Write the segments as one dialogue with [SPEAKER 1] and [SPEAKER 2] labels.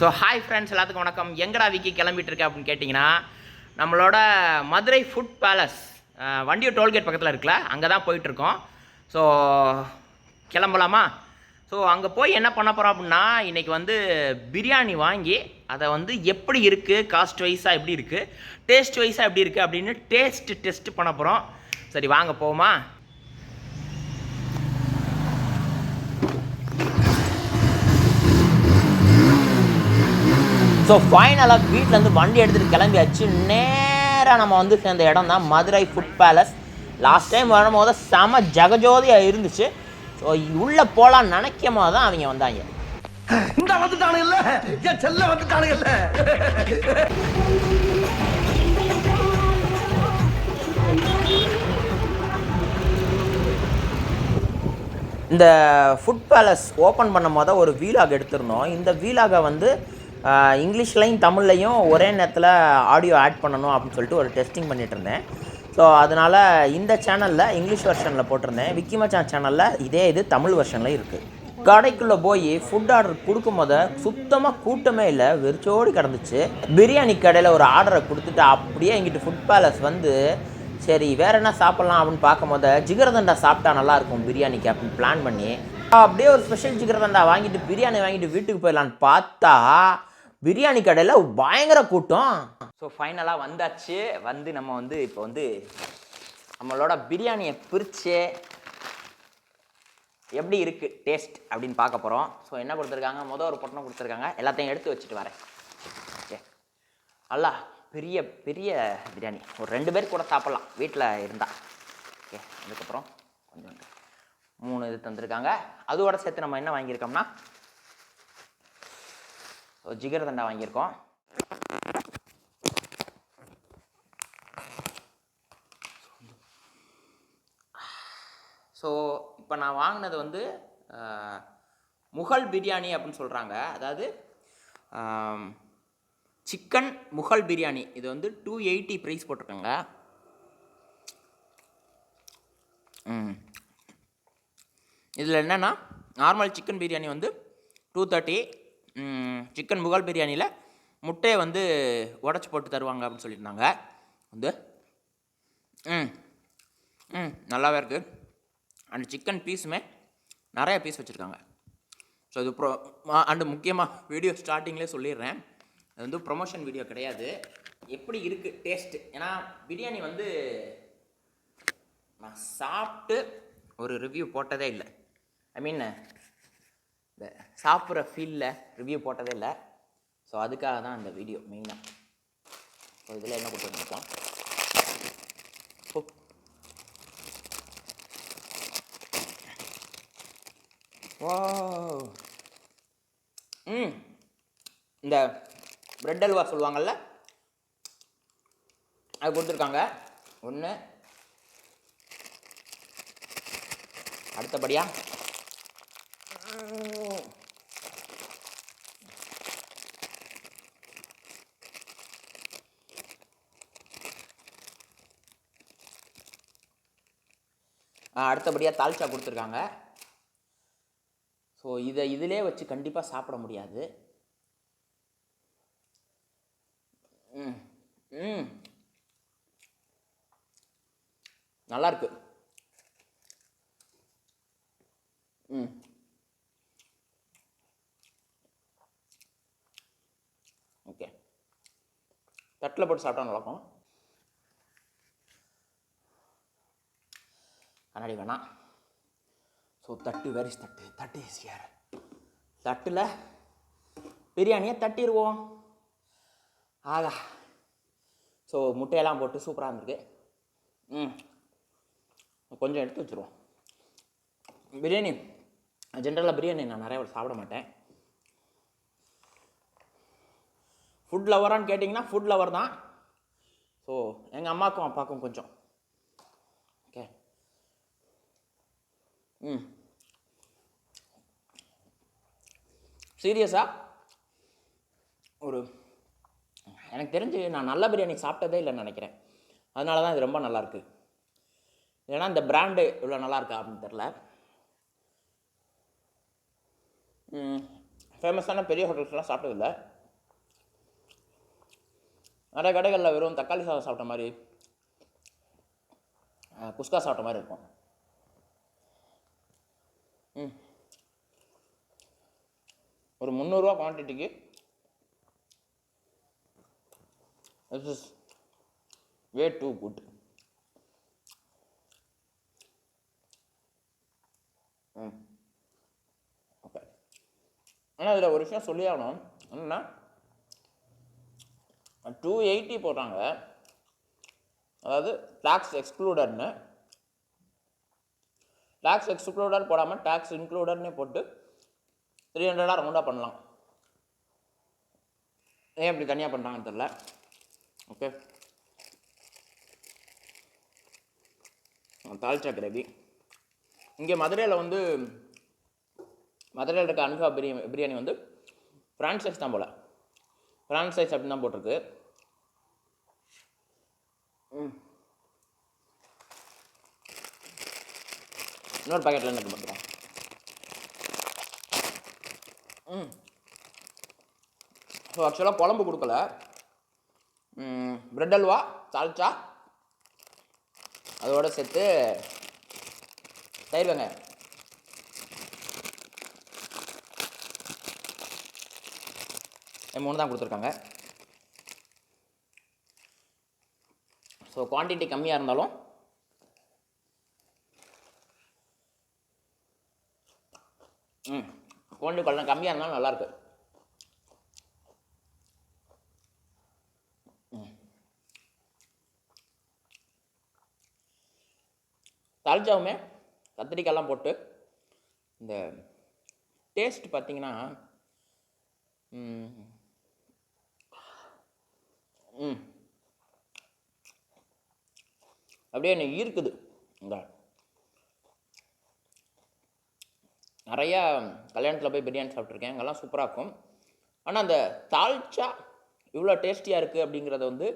[SPEAKER 1] So hi friends, எல்லாத்துக்கும் வணக்கம். எங்கடா விக்கி கிளம்பிட்டு இருக்க அப்படின்னு கேட்டிங்கன்னா, நம்மளோட Madurai food palace Vandiyur tollgate பக்கத்தில் இருக்குல்ல, அங்கே தான் போயிட்டுருக்கோம். ஸோ கிளம்பலாமா? ஸோ அங்கே போய் என்ன பண்ண போகிறோம் அப்படின்னா, இன்றைக்கி வந்து பிரியாணி வாங்கி அதை வந்து எப்படி இருக்குது, காஸ்ட் வைஸாக எப்படி இருக்குது, டேஸ்ட் வைஸாக எப்படி இருக்குது அப்படின்னு டெஸ்ட் பண்ண போகிறோம். சரி வாங்க போமா. ஸோ ஃபைனலாக வீட்டிலேருந்து வண்டி எடுத்துகிட்டு கிளம்பியாச்சு. நேராக நம்ம வந்து சேர்ந்த இடம் தான் Madurai food palace. Last time வரும்போது செம ஜகஜோதியாக இருந்துச்சு. ஸோ உள்ளே போகலான்னு நினைக்கும் போது தான் அவங்க வந்தாங்க.
[SPEAKER 2] இந்த வந்துட்டானு இல்லை, என் செல்ல வந்துட்டானு இல்லை.
[SPEAKER 1] இந்த ஃபுட் பேலஸ் ஓப்பன் பண்ணும் போது ஒரு வீலாக் எடுத்திருந்தோம். இந்த வீலாகை வந்து இங்கிலீஷ்லையும் தமிழ்லையும் ஒரே நேரத்தில் ஆடியோ ஆட் பண்ணணும் அப்படின்னு சொல்லிட்டு ஒரு டெஸ்டிங் பண்ணிகிட்டு இருந்தேன். ஸோ அதனால் இந்த சேனலில் இங்கிலீஷ் வெர்ஷனில் போட்டிருந்தேன். விக்கி மச்சான் சேனலில் இது தமிழ் வெர்ஷனில் இருக்குது. கடைக்குள்ளே போய் ஃபுட் ஆர்டர் கொடுக்கும் போது சுத்தமாக கூட்டமே இல்லை, வெறிச்சோடி கிடந்துச்சு. பிரியாணி கடையில் ஒரு ஆர்டரை கொடுத்துட்டு அப்படியே எங்கிட்ட ஃபுட் பேலஸ் வந்து சரி வேறு என்ன சாப்பிட்லாம் அப்படின்னு பார்க்கும் போது ஜிகர்தண்டா சாப்பிட்டா நல்லாயிருக்கும் பிரியாணிக்கு அப்படின்னு பிளான் பண்ணி அப்படியே ஒரு ஸ்பெஷல் ஜிகர்தண்டா வாங்கிட்டு பிரியாணி வாங்கிட்டு வீட்டுக்கு போயிடலான்னு பார்த்தா பிரியாணி கடையில் பயங்கர கூட்டம். ஸோ ஃபைனலாக வந்தாச்சு. வந்து நம்ம வந்து இப்போ வந்து நம்மளோட பிரியாணியை பிரித்து எப்படி இருக்குது டேஸ்ட் அப்படின்னு பார்க்க போகிறோம். ஸோ என்ன கொடுத்துருக்காங்க, ஒரு பொட்டணம் கொடுத்துருக்காங்க. எல்லாத்தையும் எடுத்து வச்சுட்டு வரேன். ஓகே, நல்லா பெரிய பெரிய பிரியாணி, ஒரு 2 பேர் கூட சாப்பிட்லாம் வீட்டில் இருந்தால். ஓகே, அதுக்கப்புறம் கொஞ்சம் 3 இது தந்துருக்காங்க. அதோட சேர்த்து நம்ம என்ன வாங்கியிருக்கோம்னா ஜிகர்தண்டா வாங்கியிருக்கோம். ஸோ இப்போ நான் வாங்கினது வந்து முகல் பிரியாணி அப்படின்னு சொல்கிறாங்க. அதாவது சிக்கன் முகல் பிரியாணி. இது வந்து 280 ப்ரைஸ் போட்டிருக்காங்க. இதில் என்னென்னா நார்மல் சிக்கன் பிரியாணி வந்து 230, சிக்கன் முகல் பிரியாணியில் முட்டையை வந்து உடச்சி போட்டு தருவாங்க அப்படின்னு சொல்லியிருந்தாங்க. வந்து நல்லாவே இருக்குது. அண்ட் சிக்கன் பீஸுமே நிறைய பீஸ் வச்சுருக்காங்க. ஸோ இது அண்டு முக்கியமாக வீடியோ ஸ்டார்டிங்லேயே சொல்லிடுறேன், அது வந்து ப்ரொமோஷன் வீடியோ கிடையாது. எப்படி இருக்குது டேஸ்ட்டு, ஏன்னா பிரியாணி வந்து நான் சாப்பிட்டு ஒரு ரிவ்யூ போட்டதே இல்லை. ஐ மீன் இந்த சாப்பிட்ற ஃபீலில் ரிவ்யூ போட்டதே இல்லை. ஸோ அதுக்காக தான் இந்த வீடியோ மெயினாக. ஸோ இதில் என்ன கொடுத்துருக்கோம், இந்த பிரெட் அல்வா சொல்லுவாங்கள்ல, அது கொடுத்துருக்காங்க 1. அடுத்தபடியாக தால்ச்சா கொடுத்துருக்காங்க. ஸோ இதிலே வச்சு கண்டிப்பாக சாப்பிட முடியாது. நல்லாயிருக்கு. ஓகே, தட்டில் போட்டு சாப்பிட்டா நல்லாயிருக்கும். கண்ணாடி வேணாம். ஸோ தட்டு வேரிஸ் தட்டு ஈஸியாக தட்டில் பிரியாணியை தட்டிடுவோம். ஆகா, ஸோ முட்டையெல்லாம் போட்டு சூப்பராக இருந்திருக்கு. கொஞ்சம் எடுத்து வச்சுருவோம். பிரியாணி ஜென்ரலாக பிரியாணி நான் நிறைய சாப்பிட மாட்டேன். ஃபுட் லவரான்னு கேட்டிங்கன்னா ஃபுட் லவர் தான். ஸோ எங்கள் அம்மாக்கும் அப்பாவுக்கும் கொஞ்சம். ஓகே, சீரியஸாக ஒரு எனக்கு தெரிஞ்சு நான் நல்ல பிரியாணி சாப்பிட்டதே இல்லைன்னு நினைக்கிறேன். அதனால தான் இது ரொம்ப நல்லாயிருக்கு. ஏன்னா இந்த பிராண்டு இவ்வளோ நல்லாயிருக்கா அப்படின்னு தெரில. ஃபேமஸான பெரிய ஹோட்டல்ஸ்லாம் சாப்பிட்டதில்லை. நிறைய கடைகளில் வெறும் தக்காளி சாதம் சாப்பிட்ட மாதிரி, குஸ்கா சாப்பிட்ட மாதிரி இருக்கும். ஒரு 300 ரூபா குவான்டிட்டிக்கு this is way too good. Okay, ஆனால் இதில் ஒரு விஷயம் சொல்லி ஆகணும். என்னன்னா 280 போடுறாங்க, அதாவது டேக்ஸ் எக்ஸ்க்ளூடட்னு. டேக்ஸ் எக்ஸ்க்ளூடட் போடாமல் டேக்ஸ் இன்க்ளூடட்னே போட்டு 300 ரவுண்டாக பண்ணலாம். ஏன் இப்படி தனியாக பண்ணுறாங்கன்னு தெரில. Okay, dalcha gravy. இங்கே மதுரையில் வந்து மதுரையில் இருக்க அன்ஹா பிரியாணி வந்து ஃப்ரான்சைஸ் தான் போல். ஃப்ரான்சைஸ் அப்படின்னு தான் போட்டிருக்கு. இன்னொரு பாக்கெட்டில் என்ன பண்ணுறோம். ஸோ ஆக்சுவலாக குழம்பு கொடுக்கல, பிரெட் அல்வா, தால்ச்சா, அதோடு சேர்த்து தயிர் வெங்காயம். மூணு தான் கொடுத்துருக்காங்க. ஸோ குவான்டிட்டி கம்மியாக இருந்தாலும் குவான்டிட்டி கொஞ்சம் கம்மியாக இருந்தாலும் நல்லாயிருக்கு. தால்ச்சாவுமே கத்திரிக்காயெல்லாம் போட்டு இந்த டேஸ்ட் பார்த்திங்கன்னா அப்படியே என்னை ஈர்க்குது. இந்த நிறையா கல்யாணத்தில் போய் பிரியாணி சாப்பிட்ருக்கேன், அங்கெல்லாம் சூப்பராக இருக்கும். ஆனால் அந்த தால்ச்சா இவ்வளோ டேஸ்டியாக இருக்குது அப்படிங்கிறத வந்து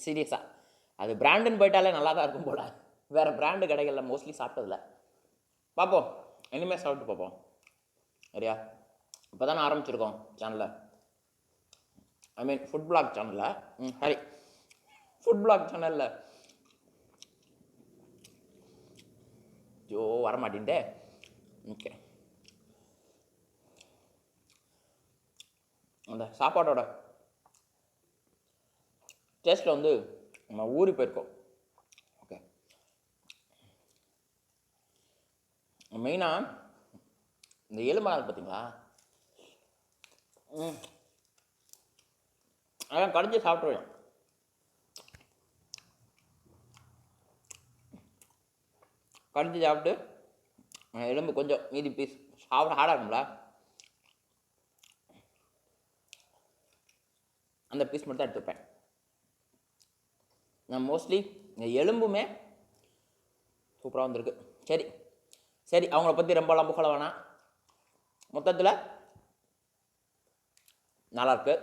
[SPEAKER 1] சீரியஸாக அது பிராண்டுன்னு போயிட்டாலே நல்லா தான் இருக்கும் போல். வேறு பிராண்டு கடைகளில் மோஸ்ட்லி சாப்பிட்டதில்ல. பார்ப்போம், இனிமேல் சாப்பிட்டு பார்ப்போம். சரியா? இப்போ தானே ஆரம்பிச்சிருக்கோம் சேனலில், ஐ மீன் ஃபுட் பிளாக் சேனலில். சரி, ஃபுட் பிளாக் சேனலில் வரமாட்டேன்டே. ஓகே, அந்த சாப்பாட்டோட டேஸ்ட்டில் வந்து நம்ம ஊறி போயிருக்கோம். ஓகே, மெயினாக இந்த எலும்பு பார்த்தீங்களா, அதான் கடிஞ்சு சாப்பிட்ருவேன். கடிஞ்சு சாப்பிட்டு எலும்பு கொஞ்சம் மீதி பீஸ் சாப்பிட ஹார்டாக இருக்கும்ல, அந்த பீஸ் மட்டும் தான் எடுத்துப்பேன். நான் மோஸ்ட்லி இந்த எலும்புமே சூப்பராக வந்திருக்கு. சரி சரி, அவங்கள பற்றி ரொம்பலாம் புகழ வேணாம். மொத்தத்தில் நல்லாயிருக்கு.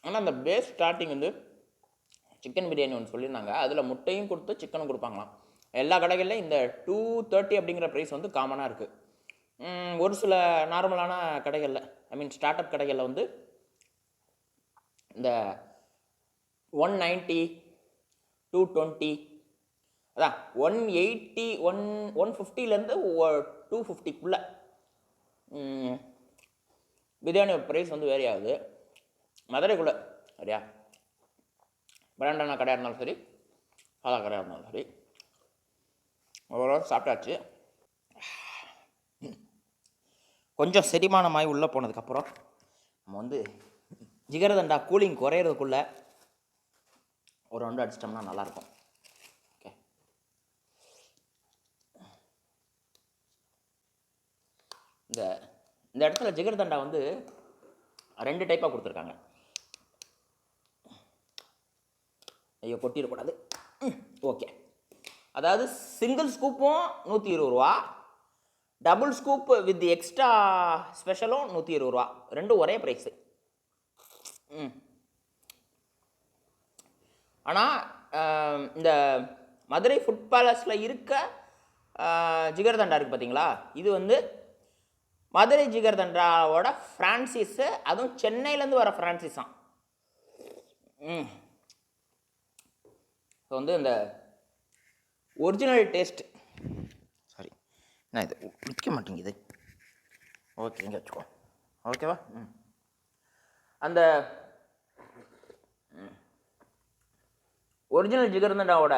[SPEAKER 1] ஆனால் அந்த பேஸ் ஸ்டார்டிங் வந்து சிக்கன் பிரியாணி ஒன்று சொல்லியிருந்தாங்க, அதில் முட்டையும் கொடுத்து சிக்கனும் கொடுப்பாங்களாம். எல்லா கடைகளிலும் இந்த 230 அப்படிங்கிற ப்ரைஸ் வந்து காமனாக இருக்குது. ஒரு சில நார்மலான கடைகளில், ஐ மீன் ஸ்டார்ட் அப் கடைகளில் வந்து இந்த 190, 220, அதான் 180, 150லேருந்து 250க்குள்ளே பிரியாணி ப்ரைஸ் வந்து வேரி ஆகுது மதுரைக்குள்ளே. சரியா? பிராண்டான கடையாக இருந்தாலும் சரி, சாதா கடையாக இருந்தாலும் சரி, ஓரளவு சாப்பிட்டாச்சு. கொஞ்சம் செரிமானமாகி உள்ளே போனதுக்கப்புறம் நம்ம வந்து ஜிகர்தண்டா கூலிங் குறையிறதுக்குள்ளே ஒரு ரவுண்டு அடிச்சிட்டோம்னா நல்லாயிருக்கும். ஓகே, இந்த இந்த இடத்துல ஜிகர்தண்டா வந்து 2 டைப்பாக கொடுத்துருக்காங்க. ஐயோ, கொட்டிடக்கூடாது. ஓகே, அதாவது சிங்கிள் ஸ்கூப்பும் 120 ரூபா, டபுள் ஸ்கூப் வித் எக்ஸ்ட்ரா ஸ்பெஷலும் 120 ரூபா, ரெண்டும் ஒரே ப்ரைஸு. ஆனால் இந்த மதுரை ஃபுட் பேலஸில் இருக்க ஜிகர்தண்டா இருக்குது பார்த்தீங்களா, இது வந்து மதுரை ஜிகர்தண்டாவோட ஃப்ரான்சிஸு, அதுவும் சென்னையிலேருந்து வர ஃப்ரான்சிஸாம். ஸோ வந்து இந்த ஒரிஜினல் டேஸ்ட், சாரி என்ன இது நிற்க மாட்டேங்குது, ஓகே இங்கே வச்சுக்கோ, ஓகேவா. அந்த ஒரிஜினல் ஜிகர்தண்டாவோட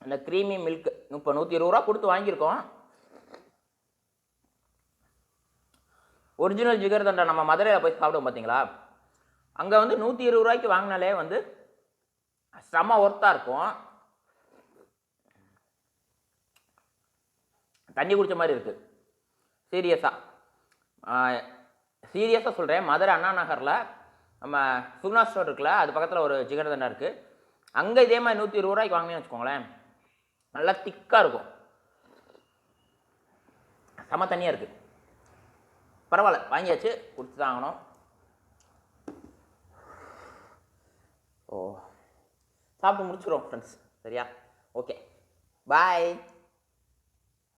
[SPEAKER 1] அந்த க்ரீமி மில்க் இப்போ 120 ரூபா கொடுத்து வாங்கியிருக்கோம். ஒரிஜினல் ஜிகர்தண்டா நம்ம மதுரையில் போய் சாப்பிடுவோம் பார்த்தீங்களா, அங்கே வந்து 120 ரூபாய்க்கு வாங்கினாலே வந்து செம ஒர்த்தாக இருக்கும். தண்ணி குடித்த மாதிரி இருக்குது. சீரியஸாக சொல்கிறேன். மதுரை அண்ணா நகரில் நம்ம சுகுணா ஸ்டோர் இருக்குல்ல, அது பக்கத்தில் ஒரு ஜிகர்தண்டா இருக்குது. அங்கே இதே மாதிரி 120 ரூபாய்க்கு வாங்கினேன்னு வச்சுக்கோங்களேன், நல்லா திக்காக இருக்கும், செம தண்ணியாக இருக்குது. பரவாயில்ல, வாங்கியாச்சு, குடிச்சு தான் ஆகணும். சாப்பிட்டு முடிச்சுக்கிறோம் ஃப்ரெண்ட்ஸ், சரியா? ஓகே, பாய்.